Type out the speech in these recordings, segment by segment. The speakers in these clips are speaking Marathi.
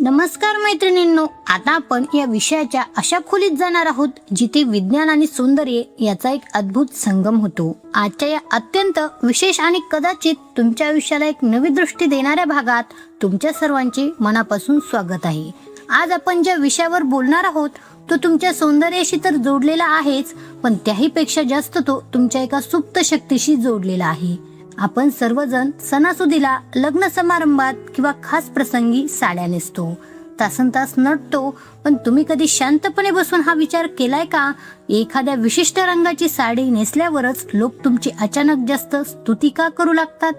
नमस्कार मैत्रिणींनो, आता आपण या विषयाच्या अशा खोलीत जाणार आहोत जिथे विज्ञान आणि सौंदर्य याचा एक अद्भुत संगम होतो. आजच्या या अत्यंत विशेष आणि कदाचित तुमच्या आयुष्याला एक नवी दृष्टी देणाऱ्या भागात तुमच्या सर्वांचे मनापासून स्वागत आहे. आज आपण ज्या विषयावर बोलणार आहोत तो तुमच्या सौंदर्याशी तर जोडलेला आहेच, पण त्याहीपेक्षा जास्त तो तुमच्या एका सुप्त शक्तीशी जोडलेला आहे. आपण सर्वजण सणासुदीला, लग्न समारंभात किंवा खास प्रसंगी साड्या नेसतो, तासनतास नटतो. पण तुम्ही कधी शांतपणे बसून हा विचार केलाय का, एखाद्या विशिष्ट रंगाची साडी नेसल्यावरच लोक तुमची अचानक जास्त स्तुती का करू लागतात,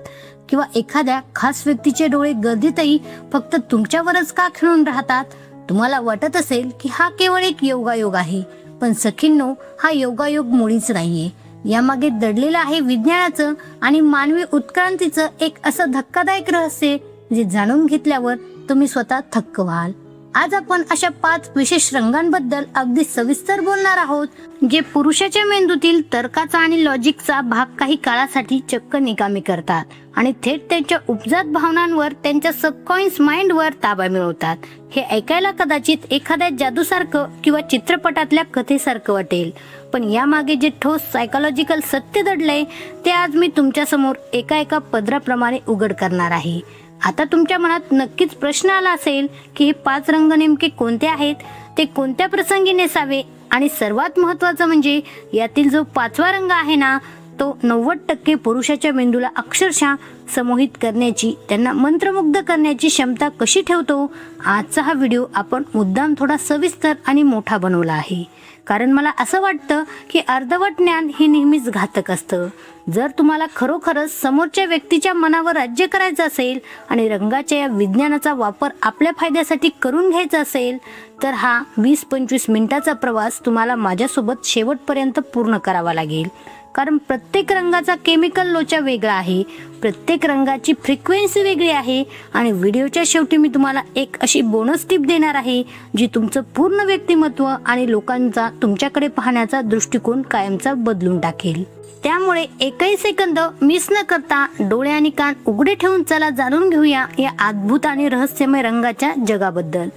किंवा एखाद्या खास व्यक्तीचे डोळे गर्दीतही फक्त तुमच्यावरच का खिळून राहतात? तुम्हाला वाटत असेल की हा केवळ एक योगायोग आहे, पण सखींनो, हा योगायोग मुळीच नाहीये. यामागे दडलेलं आहे विज्ञानाचं आणि मानवी उत्क्रांतीचं एक असं धक्कादायक रहस्य जे जाणून घेतल्यावर तुम्ही स्वतः थक्क व्हाल. आज आपण अशा 5 विशेष रंगांबद्दल अगदी सविस्तर बोलणार आहोत, जे पुरुषाच्या मेंदूतील तर्काचा आणि लॉजिकचा भाग काही काळासाठी चक्क निकामी करतात आणि थेट त्यांच्या उपजात भावनांवर, त्यांच्या सबकॉन्शियस माइंडवर ताबा मिळवतात. हे ऐकायला कदाचित एखाद्या जादूसारखं किंवा चित्रपटातल्या कथेसारखं वाटेल, पण यामागे जे ठोस सायकोलॉजिकल सत्य दडलंय ते आज मी तुमच्या समोर एका पदराप्रमाणे उघड करणार आहे. आता तुमच्या मनात नक्कीच प्रश्न आला असेल की हे 5 रंग नेमके कोणते आहेत, ते कोणत्या प्रसंगी नेसावे, आणि सर्वात महत्त्वाचं म्हणजे यातील जो 5वा रंग आहे ना, तो 90% पुरुषाच्या मेंदूला अक्षरशः समोहित करण्याची, त्यांना मंत्रमुग्ध करण्याची क्षमता कशी ठेवतो. आजचा हा व्हिडिओ आपण मुद्दाम थोडा सविस्तर आणि मोठा बनवला आहे, कारण मला असं वाटतं की अर्धवट ज्ञान हे नेहमीच घातक असतं. जर तुम्हाला खरोखरच समोरच्या व्यक्तीच्या मनावर राज्य करायचं असेल आणि रंगाच्या या विज्ञानाचा वापर आपल्या फायद्यासाठी करून घ्यायचा असेल, तर हा 20-25 मिनिटाचा प्रवास तुम्हाला माझ्यासोबत शेवटपर्यंत पूर्ण करावा लागेल. कारण प्रत्येक रंगाचा केमिकल लोचा वेगळा आहे, प्रत्येक रंगाची फ्रिक्वेन्सी वेगळी आहे, आणि व्हिडिओच्या शेवटी मी तुम्हाला एक अशी बोनस टिप देणार आहे जी तुमचं पूर्ण व्यक्तिमत्व आणि लोकांचा तुमच्याकडे पाहण्याचा दृष्टिकोन कायमचा बदलून टाकेल. त्यामुळे एकही सेकंद मिस न करता डोळे आणि कान उघडे ठेवून चला जाणून घेऊया या अद्भुत आणि रहस्यमय रंगाच्या जगाबद्दल.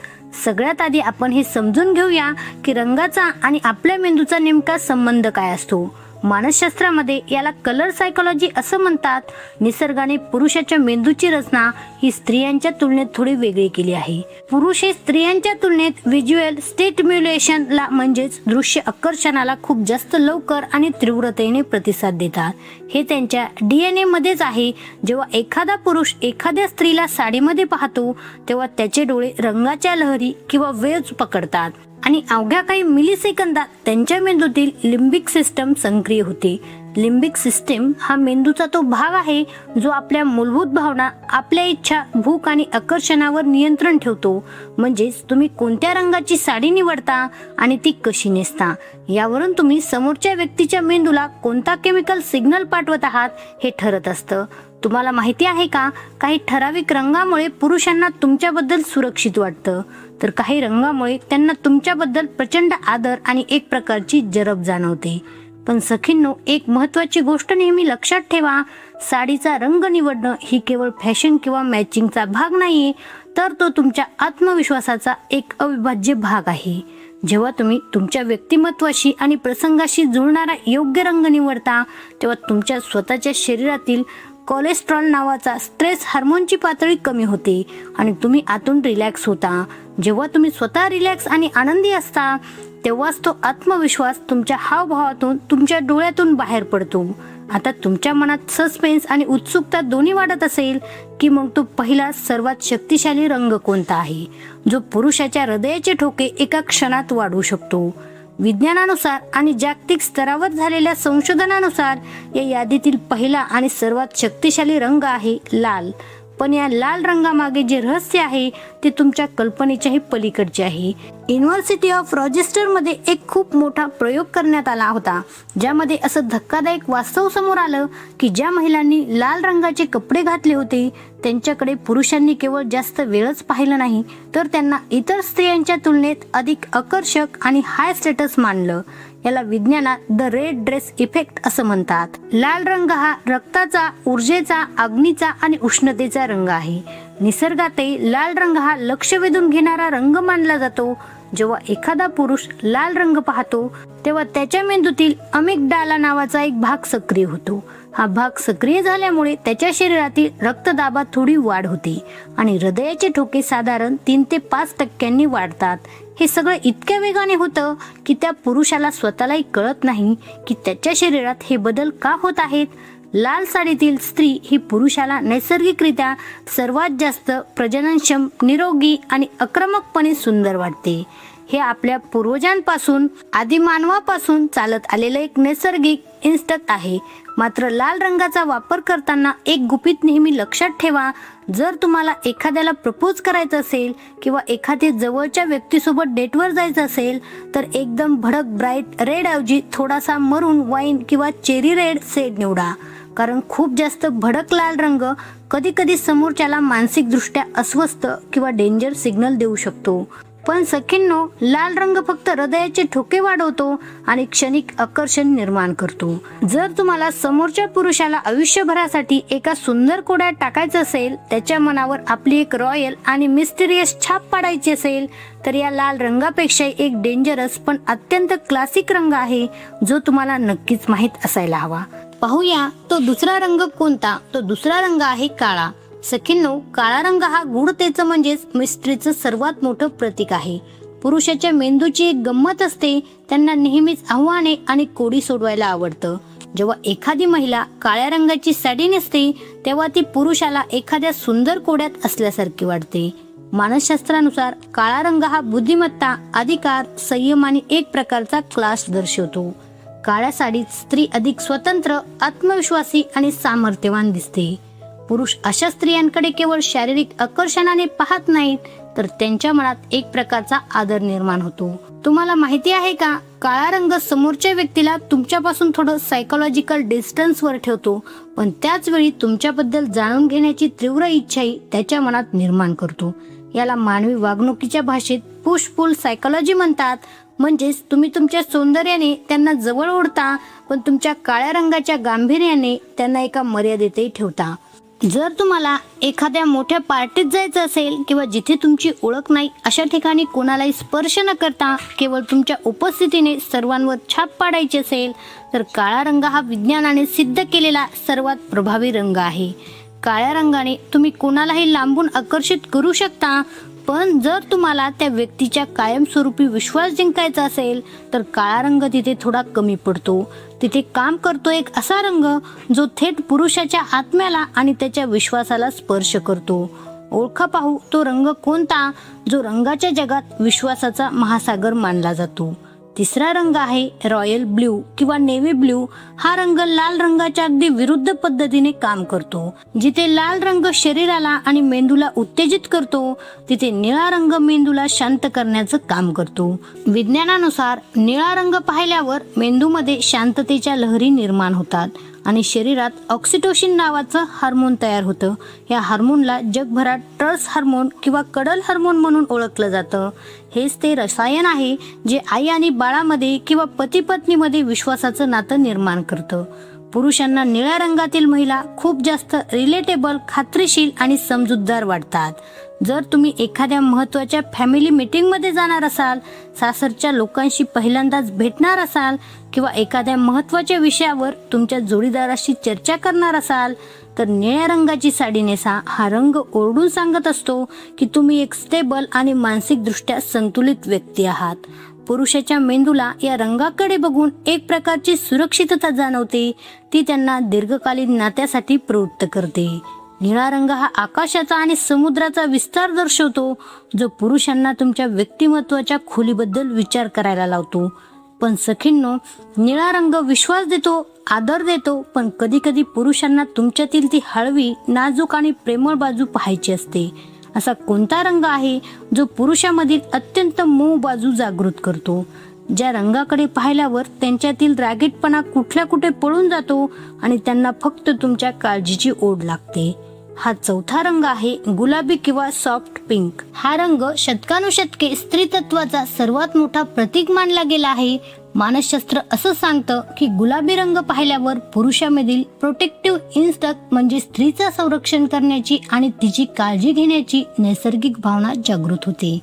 सगळ्यात आधी आपण हे समजून घेऊया की रंगाचा आणि आपल्या मेंदूचा नेमका संबंध काय असतो. मानसशास्त्रामध्ये याला कलर सायकोलॉजी असं म्हणतात. निसर्गाने पुरुषाच्या मेंदूची रचना ही स्त्रियांच्या तुलनेत थोडी वेगळी केली आहे. पुरुष हे स्त्रियांच्या तुलनेत व्हिज्युअल स्टिम्युलेशनला म्हणजेच दृश्य आकर्षणाला खूप जास्त लवकर आणि तीव्रतेने प्रतिसाद देतात. हे त्यांच्या DNA मध्येच आहे. जेव्हा एखादा पुरुष एखाद्या स्त्रीला साडीमध्ये पाहतो तेव्हा त्याचे डोळे रंगाच्या लहरी किंवा वेव्ज पकडतात आणि अवघ्या काही मिलीसेकंदात त्यांच्या मेंदूतील लिंबिक सिस्टम सक्रिय होते. लिंबिक सिस्टम हा मेंदूचा तो भाग आहे जो आपल्या मूलभूत भावना, आपल्या इच्छा, भूक आणि आकर्षणावर नियंत्रण ठेवतो. म्हणजेच तुम्ही कोणत्या रंगाची साडी निवडता आणि ती कशी नेसता यावरून तुम्ही समोरच्या व्यक्तीच्या मेंदूला कोणता केमिकल सिग्नल पाठवत आहात हे ठरत असतं. तुम्हाला माहिती आहे का, काही ठराविक रंगामुळे पुरुषांना तुमच्याबद्दल सुरक्षित वाटतं, तर काही रंगामुळे त्यांना तुमच्याबद्दल प्रचंड आदर आणि एक प्रकारची जरब जाणवते. पण सखींनो, एक महत्त्वाची गोष्ट नेहमी लक्षात ठेवा, साडीचा रंग निवडणं ही केवळ फॅशन किंवा मॅचिंगचा भाग नाहीये, तर तो तुमच्या आत्मविश्वासाचा एक अविभाज्य भाग आहे. जेव्हा तुम्ही तुमच्या व्यक्तिमत्वाशी आणि प्रसंगाशी जुळणारा योग्य रंग निवडता तेव्हा तुमच्या स्वतःच्या शरीरातील कोलेस्ट्रॉल नावाचा स्ट्रेस हार्मोनची पातळी कमी होते आणि तुम्ही आतून रिलॅक्स होता. जेव्हा तुम्ही स्वतः रिलॅक्स आणि आनंदी असता तेव्हाच तो आत्मविश्वास तुमच्या हावभावातून, तुमच्या डोळ्यातून बाहेर पडतो. आता तुमच्या मनात सस्पेन्स आणि उत्सुकता दोन्ही वाढत असेल की मग तो पहिला सर्वात शक्तिशाली रंग कोणता आहे, जो पुरुषाच्या हृदयाचे ठोके एका क्षणात वाढवू शकतो. विज्ञानानुसार आणि जागतिक स्तरावर झालेल्या संशोधनानुसार या यादीतील पहिला आणि सर्वात शक्तिशाली रंग आहे लाल. पण या लाल रंगामागे जे रहस्य आहे ते तुमच्या कल्पनेच्याही पलीकडचे आहे. युनिव्हर्सिटी ऑफ रॉचेस्टरमध्ये एक खूप मोठा प्रयोग करण्यात आला होता, ज्यामध्ये असं धक्कादायक वास्तव समोर आलं की ज्या महिलांनी लाल रंगाचे कपडे घातले होते त्यांच्याकडे पुरुषांनी केवळ जास्त वेळच पाहिलं नाही, तर त्यांना इतर स्त्रियांच्या तुलनेत अधिक आकर्षक आणि हाय स्टेटस मानलं. याला विज्ञानात द रेड ड्रेस इफेक्ट असं म्हणतात. लाल रंग हा रक्ताचा, ऊर्जेचा, अग्नीचा आणि उष्णतेचा रंग आहे. निसर्गातही लाल रंग हा लक्ष वेधून घेणारा रंग मानला जातो. जेव्हा एखादा पुरुष लाल रंग पाहतो तेव्हा त्याच्या मेंदूतील अमिगडाला नावाचा एक भाग सक्रिय होतो. हा भाग सक्रिय झाल्यामुळे त्याच्या शरीरातील रक्तदाबात थोडी वाढ होते आणि हृदयाचे ठोके साधारण 3 ते 5% वाढतात. हे सगळं इतक्या वेगाने होतं की त्या पुरुषाला स्वतःलाही कळत नाही की त्याच्या शरीरात हे बदल का होत आहेत. लाल साडीतील स्त्री ही पुरुषाला नैसर्गिकरित्या सर्वात जास्त प्रजननक्षम, निरोगी आणि आक्रमकपणे सुंदर वाटते. हे आपल्या पूर्वजांपासून, आदिमानवापासून चालत आलेलं एक नैसर्गिक इन्स्टिंक्ट आहे. मात्र लाल रंगाचा वापर करताना एक गुपित नेहमी लक्षात ठेवा. जर तुम्हाला एखाद्याला प्रपोज करायचं असेल किंवा एखाद्या जवळच्या व्यक्तीसोबत डेटवर जायचं असेल तर एकदम भडक ब्राईट रेड ऐवजी थोडासा मरून, वाईन किंवा चेरी रेड शेड निवडा. कारण खूप जास्त भडक लाल रंग कधी कधी समोरच्याला मानसिकदृष्ट्या अस्वस्थ किंवा डेंजर सिग्नल देऊ शकतो. पण सखींनो, लाल रंग फक्त हृदयाचे ठोके वाढवतो आणि क्षणिक आकर्षण निर्माण करतो. जर तुम्हाला समोरच्या पुरुषाला आयुष्यभरासाठी एका सुंदर कोड्यात टाकायचं असेल, त्याच्या मनावर आपली एक रॉयल आणि मिस्टिरियस छाप पाडायची असेल तर या लाल रंगापेक्षा एक डेंजरस पण अत्यंत क्लासिक रंग आहे जो तुम्हाला नक्कीच माहीत असायला हवा. पाहूया तो दुसरा रंग कोणता. तो दुसरा रंग आहे काळा. सखींनो, काळा रंग हा गूढतेचं म्हणजेच मिस्ट्रीचं सर्वात मोठं प्रतीक आहे. पुरुषाच्या मेंदूची एक गंमत असते, त्यांना नेहमीच आव्हाने आणि कोडी सोडवायला आवडतं. जेव्हा एखादी महिला काळ्या रंगाची साडी नेसते तेव्हा ती पुरुषाला एखाद्या सुंदर कोड्यात असल्यासारखी वाटते. मानसशास्त्रानुसार काळा रंग हा बुद्धिमत्ता, अधिकार, संयम आणि एक प्रकारचा क्लास दर्शवतो. काळ्या साडीत स्त्री अधिक स्वतंत्र, आत्मविश्वासी आणि सामर्थ्यवान दिसते. पुरुष अशा स्त्रियांकडे केवळ शारीरिक आकर्षणाने पाहत नाहीत तर त्यांच्या मनात एक प्रकारचा आदर निर्माण होतो. तुम्हाला माहिती आहे का, काळा रंग समोरच्या व्यक्तीला तुमच्यापासून थोडं सायकोलॉजिकल डिस्टन्सवर ठेवतो, पण त्याच वेळी तुमच्याबद्दल जाणून घेण्याची तीव्र इच्छाही त्याच्या मनात निर्माण करतो. याला मानवी वागणुकीच्या भाषेत पुश पुल सायकोलॉजी म्हणतात. म्हणजेच तुम्ही तुमच्या सौंदर्याने त्यांना जवळ ओढता, पण तुमच्या काळ्या रंगाच्या गांभीर्याने त्यांना एका मर्यादेतही ठेवता. जर तुम्हाला एखाद्या मोठ्या पार्टीत जायचं असेल किंवा जिथे तुमची ओळख नाही अशा ठिकाणी कोणालाही स्पर्श न करता केवळ तुमच्या उपस्थितीने सर्वांवर छाप पाडायची असेल तर काळा रंग हा विज्ञानाने सिद्ध केलेला सर्वात प्रभावी रंग आहे. काळ्या रंगाने तुम्ही कोणालाही लांबून आकर्षित करू शकता, पण जर तुम्हाला त्या व्यक्तीच्या कायमस्वरूपी विश्वास जिंकायचा असेल तर काळा रंग तिथे थोडा कमी पडतो. तिथे काम करतो एक असा रंग जो थेट पुरुषाच्या आत्म्याला आणि त्याच्या विश्वासाला स्पर्श करतो. ओळखा पाहू तो रंग कोणता जो रंगाच्या जगात विश्वासाचा महासागर मानला जातो. तिसरा रंग आहे रॉयल ब्ल्यू किंवा नेव्ही ब्ल्यू. हा रंग लाल रंगाच्या अगदी विरुद्ध पद्धतीने काम करतो. जिथे लाल रंग शरीराला आणि मेंदूला उत्तेजित करतो तिथे निळा रंग मेंदूला शांत करण्याचं काम करतो. विज्ञानानुसार निळा रंग पाहिल्यावर मेंदूमध्ये शांततेच्या लहरी निर्माण होतात आणि शरीरात ऑक्सिटोसिन नावाचं हार्मोन तयार होतं. या हार्मोनला जगभरात ट्रस्ट हार्मोन किंवा कडल हार्मोन म्हणून ओळखलं जातं. हेच ते रसायन आहे जे आई आणि बाळामध्ये किंवा पती पत्नीमध्ये विश्वासाचं नातं निर्माण करतं. पुरुषांना निळ्या रंगातील महिला खूप जास्त रिलेटेबल, खात्रीशील आणि समजूतदार वाटतात. जर तुम्ही एखाद्या महत्त्वाच्या फॅमिली मीटिंगमध्ये जाणार असाल, सासरच्या लोकांशी पहिल्यांदाच भेटणार असाल किंवा एखाद्या महत्त्वाच्या विषयावर तुमच्या जोडीदाराशी चर्चा करणार असाल तर निळ्या रंगाची साडी नेसा. हा रंग ओरडून सांगत असतो की तुम्ही एक स्टेबल आणि मानसिकदृष्ट्या संतुलित व्यक्ती आहात. पुरुषाच्या मेंदूला या रंगाकडे बघून एक प्रकारची सुरक्षितता जाणवते. ती त्यांना दीर्घकालीन नात्यासाठी प्रवृत्त करते. निळा रंग हा आकाशाचा आणि समुद्राचा विस्तार दर्शवतो जो पुरुषांना तुमच्या व्यक्तिमत्वाच्या खोलीबद्दल विचार करायला लावतो. पण सखींनो, निळा रंग विश्वास देतो, आदर देतो, पण कधी कधी पुरुषांना तुमच्यातील ती हळवी, नाजूक आणि प्रेमळ बाजू पाहायची असते. असा कोणता रंग आहे जो पुरुषामधील अत्यंत मऊ बाजू जागृत करतो, ज्या रंगाकडे पाहिल्यावर त्यांच्यातील रागीटपणा कुठल्या कुठे पळून जातो आणि त्यांना फक्त तुमच्या काळजीची ओढ लागते? हा चौथा रंग आहे गुलाबी किंवा सॉफ्ट पिंक. हा रंग शतकानुशतके स्त्रीतत्वाचा सर्वात मोठा प्रतीक मानला गेला आहे. मानसशास्त्र असं सांगतं की गुलाबी रंग पाहिल्यावर पुरुषामधील प्रोटेक्टिव्ह इन्स्टिंक्ट म्हणजे स्त्रीचं संरक्षण करण्याची आणि तिची काळजी घेण्याची नैसर्गिक भावना जागृत होते.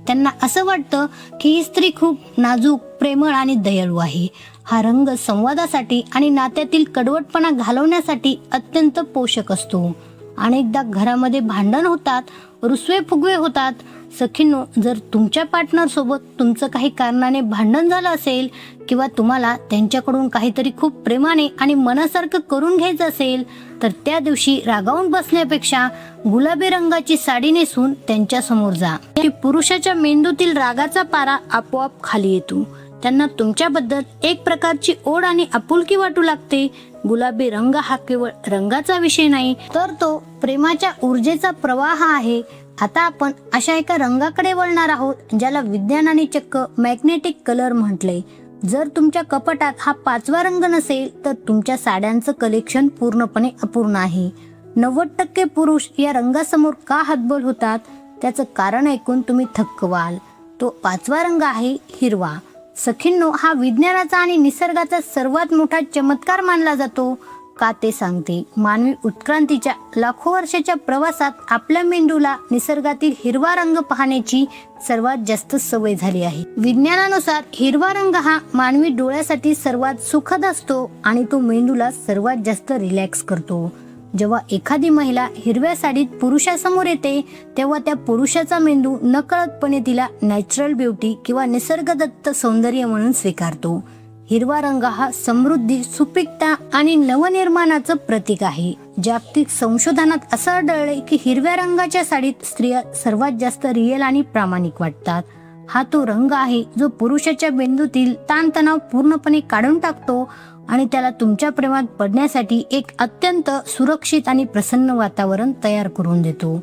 त्यांना असं वाटतं की ही स्त्री खूप नाजूक, प्रेमळ आणि दयाळू आहे. हा रंग संवादासाठी आणि नात्यातील कडवटपणा घालवण्यासाठी अत्यंत पोषक असतो. अनेकदा घरामध्ये भांडण होतात, रुसवे फुगवे होतात. सखींनो, जर तुमच्या पार्टनर सोबत तुमचं काही कारणाने भांडण झालं असेल किंवा तुम्हाला त्यांच्याकडून काहीतरी खूप प्रेमाने आणि मनासारखं करून घ्यायचं असेल तर त्या दिवशी रागावून बसण्यापेक्षा गुलाबी रंगाची साडी नेसून त्यांच्या समोर जा. की पुरुषाच्या मेंदूतील रागाचा पारा आपोआप खाली येतो. त्यांना तुमच्याबद्दल एक प्रकारची ओढ आणि आपुलकी वाटू लागते. गुलाबी रंग हा केवळ रंगाचा विषय नाही, तर तो प्रेमाच्या ऊर्जेचा प्रवाह आहे. आता आपण अशा एका रंगाकडे वळणार आहोत ज्याला विज्ञानाने चक्क मॅग्नेटिक कलर म्हटले. जर तुमच्या कपाटात हा 5वा रंग नसेल तर तुमच्या साड्यांचं कलेक्शन पूर्णपणे अपूर्ण आहे. 90% पुरुष या रंगासमोर का हतबल होतात त्याचं कारण ऐकून तुम्ही थक्क व्हाल. तो 5वा रंग आहे हिरवा. सखींनो, हा विज्ञानाचा आणि निसर्गाचा सर्वात मोठा चमत्कार मानला जातो. का ते सांगते. मानवी उत्क्रांतीच्या लाखो वर्षाच्या प्रवासात आपल्या मेंदूला निसर्गातील हिरवा रंग पाहण्याची सर्वात जास्त सवय झाली आहे. विज्ञानानुसार हिरवा रंग हा मानवी डोळ्यासाठी सर्वात सुखद असतो आणि तो मेंदूला सर्वात जास्त रिलॅक्स करतो. जेव्हा एखादी महिला हिरव्या साडीत पुरुषासमोर येते तेव्हा त्या पुरुषाचा मेंदू नकळतपणे तिला नॅचरल ब्युटी किंवा निसर्गदत्त सौंदर्य म्हणून स्वीकारतो. हिरवा रंग हा समृद्धी, सुपीकता आणि नवनिर्माणाचं प्रतीक आहे. जागतिक संशोधनात असं आढळले की हिरव्या रंगाच्या साडीत स्त्रिया सर्वात जास्त रिअल आणि प्रामाणिक वाटतात. हा तो रंग आहे जो पुरुषाच्या मेंदूतील ताणतणाव पूर्णपणे काढून टाकतो आणि त्याला तुमच्या प्रेमात पडण्यासाठी एक अत्यंत सुरक्षित आणि प्रसन्न वातावरण तयार करून देतो.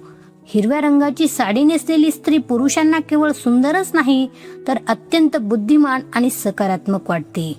हिरव्या रंगाची साडी नेसलेली स्त्री पुरुषांना केवळ सुंदरच नाही तर अत्यंत बुद्धिमान आणि सकारात्मक वाटते.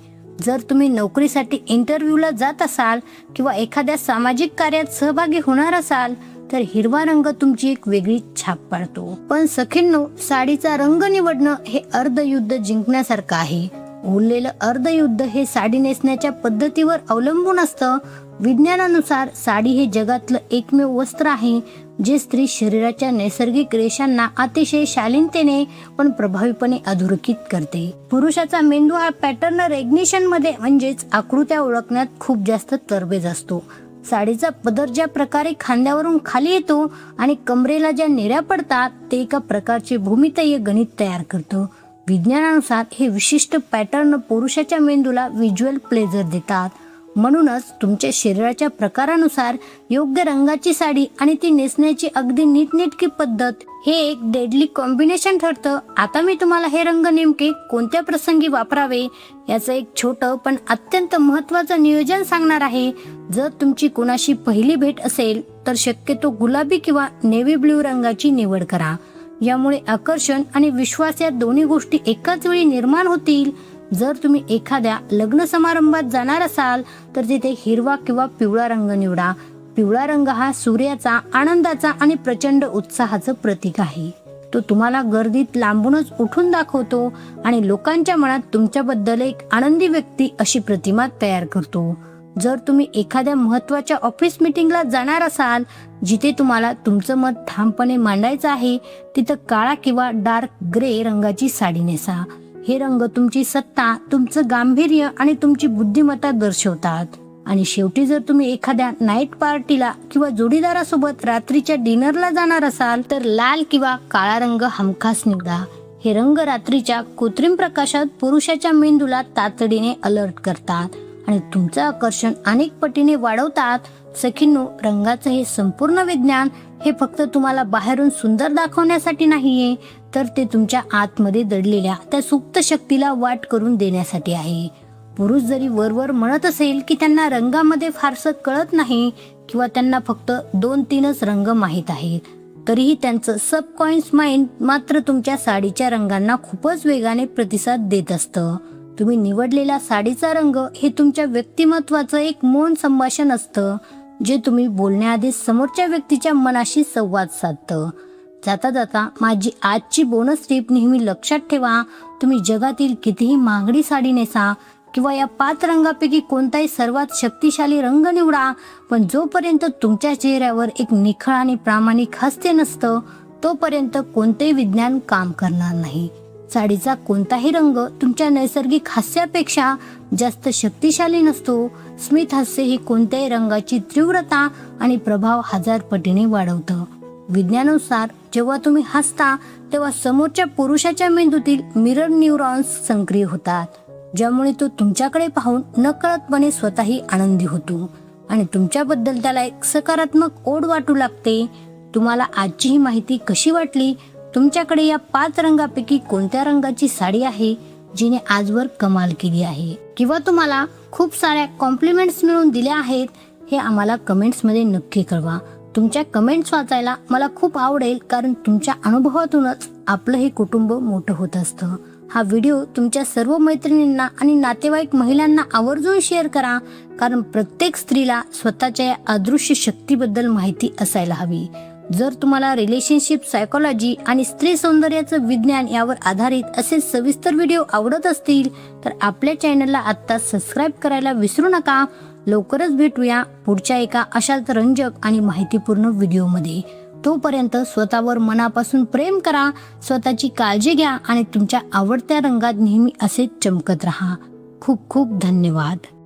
जर तुम्ही नोकरीसाठी इंटरव्ह्यूला जात असाल किंवा एखाद्या सामाजिक कार्यात सहभागी होणार असाल तर हिरवा रंग तुमची एक वेगळी छाप पाडतो. पण सखींनो, साडीचा रंग निवडणं हे अर्धयुद्ध जिंकण्यासारखं आहे. उरलेलं अर्धयुद्ध हे साडी नेसण्याच्या पद्धतीवर अवलंबून असतं. विज्ञानानुसार साडी हे जगातलं एकमेव वस्त्र आहे जे स्त्री शरीराच्या नैसर्गिक रेषांना अतिशय शालीनतेने पण प्रभावीपणे अधोरेखित करते. पुरुषाचा मेंदू हा पॅटर्न रेग्निशन मध्ये म्हणजेच आकृत्या ओळखण्यात खूप जास्त तरबेज असतो. साडीचा पदर ज्या प्रकारे खांद्यावरून खाली येतो आणि कमरेला ज्या निऱ्या पडतात ते एका प्रकारचे भूमितीय गणित तयार करतं. विज्ञानानुसार हे विशिष्ट पॅटर्न पुरुषाच्या मेंदूला व्हिज्युअल प्लेजर देतात. म्हणूनच तुमच्या शरीराच्या प्रकारानुसार योग्य रंगाची साडी आणि ती नेसण्याची अगदी नीटनेटकी पद्धत हे एक डेडली कॉम्बिनेशन ठरतं. आता मी तुम्हाला हे रंग नेमके कोणत्या प्रसंगी वापरावे याचं एक छोटं पण अत्यंत महत्त्वाचं नियोजन सांगणार आहे. जर तुमची कोणाशी पहिली भेट असेल तर शक्यतो गुलाबी किंवा नेव्ही ब्ल्यू रंगाची निवड करा. यामुळे आकर्षण आणि विश्वास या दोन्ही गोष्टी एकाच वेळी निर्माण होतील. जर तुम्ही एखाद्या लग्न समारंभात जाणार असाल तर तिथे हिरवा किंवा पिवळा रंग निवडा. पिवळा रंग हा सूर्याचा, आनंदाचा आणि प्रचंड उत्साहाचं प्रतीक आहे. तो तुम्हाला गर्दीत लांबूनच उठून दाखवतो आणि लोकांच्या मनात तुमच्याबद्दल एक आनंदी व्यक्ती अशी प्रतिमा तयार करतो. जर तुम्ही एखाद्या महत्त्वाच्या ऑफिस मीटिंगला जाणार असाल जिथे तुम्हाला तुमचं मत ठामपणे मांडायचं आहे तिथं काळा किंवा डार्क ग्रे रंगाची साडी नेसा. हे रंग तुमची सत्ता, तुमचं गांभीर्य आणि तुमची बुद्धिमत्ता दर्शवतात. आणि शेवटी जर तुम्ही एखाद्या नाईट पार्टीला किंवा जोडीदारासोबत रात्रीच्या डिनरला जाणार असाल तर लाल किंवा काळा रंग हमखास निवडा. हे रंग रात्रीच्या कृत्रिम प्रकाशात पुरुषाच्या मेंदूला तातडीने अलर्ट करतात आणि तुमचं आकर्षण अनेक पटीने वाढवतात. सखींनो, रंगाचं हे संपूर्ण विज्ञान हे फक्त तुम्हाला बाहेरून सुंदर दाखवण्यासाठी नाहीये तर ते तुमच्या आतमध्ये दडलेल्या त्या सुप्त शक्तीला वाट करून देण्यासाठी आहे. पुरुष जरी वरवर म्हणत असेल की त्यांना रंगामध्ये फारसं कळत नाही किंवा त्यांना फक्त 2-3च रंग माहीत आहेत तरीही त्यांचं सबकॉन्शियस माइंड मात्र तुमच्या साडीच्या रंगांना खूपच वेगाने प्रतिसाद देत असतं. तुम्ही निवडलेला साडीचा रंग हे तुमच्या व्यक्तिमत्वाचं एक मौन संभाषण असतं जे तुम्ही बोलण्याआधी समोरच्या व्यक्तीच्या मनाशी संवाद साधतं. जाता जाता माझी आजची बोनस टिप नेहमी लक्षात ठेवा. तुम्ही जगातील कितीही महागडी साडी नेसा किंवा या 5 रंगापैकी कोणताही सर्वात शक्तिशाली रंग निवडा, पण जोपर्यंत तुमच्या चेहऱ्यावर एक निखळ आणि प्रामाणिक हास्य नसतं तोपर्यंत कोणतेही विज्ञान काम करणार नाही. साडीचा कोणताही रंग तुमच्या नैसर्गिक हास्यापेक्षा जास्त शक्तिशाली नसतो. स्मित हास्य ही कोणत्याही रंगाची तीव्रता आणि प्रभाव 1000 पटीने वाढवतं. विज्ञानानुसार जेव्हा तुम्ही हसता तेव्हा समोरच्या पुरुषाच्या मेंदूतील मिरर न्यूरॉन्स सक्रिय होतात, ज्यामुळे तो तुमच्याकडे पाहून नकळतपणे स्वतःही आनंदी होतो आणि तुमच्याबद्दल त्याला एक सकारात्मक ओढ वाटू लागते. तुम्हाला आजची ही माहिती कशी वाटली? तुमच्याकडे या 5 रंगापैकी कोणत्या रंगाची साडी आहे जिने आजवर कमाल केली आहे, किंवा तुम्हाला खूप साऱ्या कॉम्प्लिमेंट्स मिळून दिल्या आहेत, हे आम्हाला कमेंट्समध्ये नक्की कळवा. तुमच्या कमेंट्स वाचायला मला खूप आवडेल, कारण तुमच्या अनुभवातूनच आपलं हे कुटुंब मोठं होत असतं. हा व्हिडिओ तुमच्या सर्व मैत्रिणींना आणि नातेवाईक महिलांना आवर्जून शेअर करा, कारण प्रत्येक स्त्रीला स्वतःच्या या अदृश्य शक्तीबद्दल माहिती असायला हवी. जर तुम्हाला रिलेशनशिप सायकोलॉजी आणि स्त्री सौंदर्याचं विज्ञान यावर आधारित असे सविस्तर व्हिडिओ आवडत असतील तर आपल्या चॅनलला आत्ता सबस्क्राईब करायला विसरू नका. लवकरच भेटूया पुढच्या एका अशाच रंजक आणि माहितीपूर्ण व्हिडिओमध्ये. तोपर्यंत स्वतःवर मनापासून प्रेम करा, स्वतःची काळजी घ्या आणि तुमच्या आवडत्या रंगात नेहमी असेच चमकत राहा. खूप खूप धन्यवाद.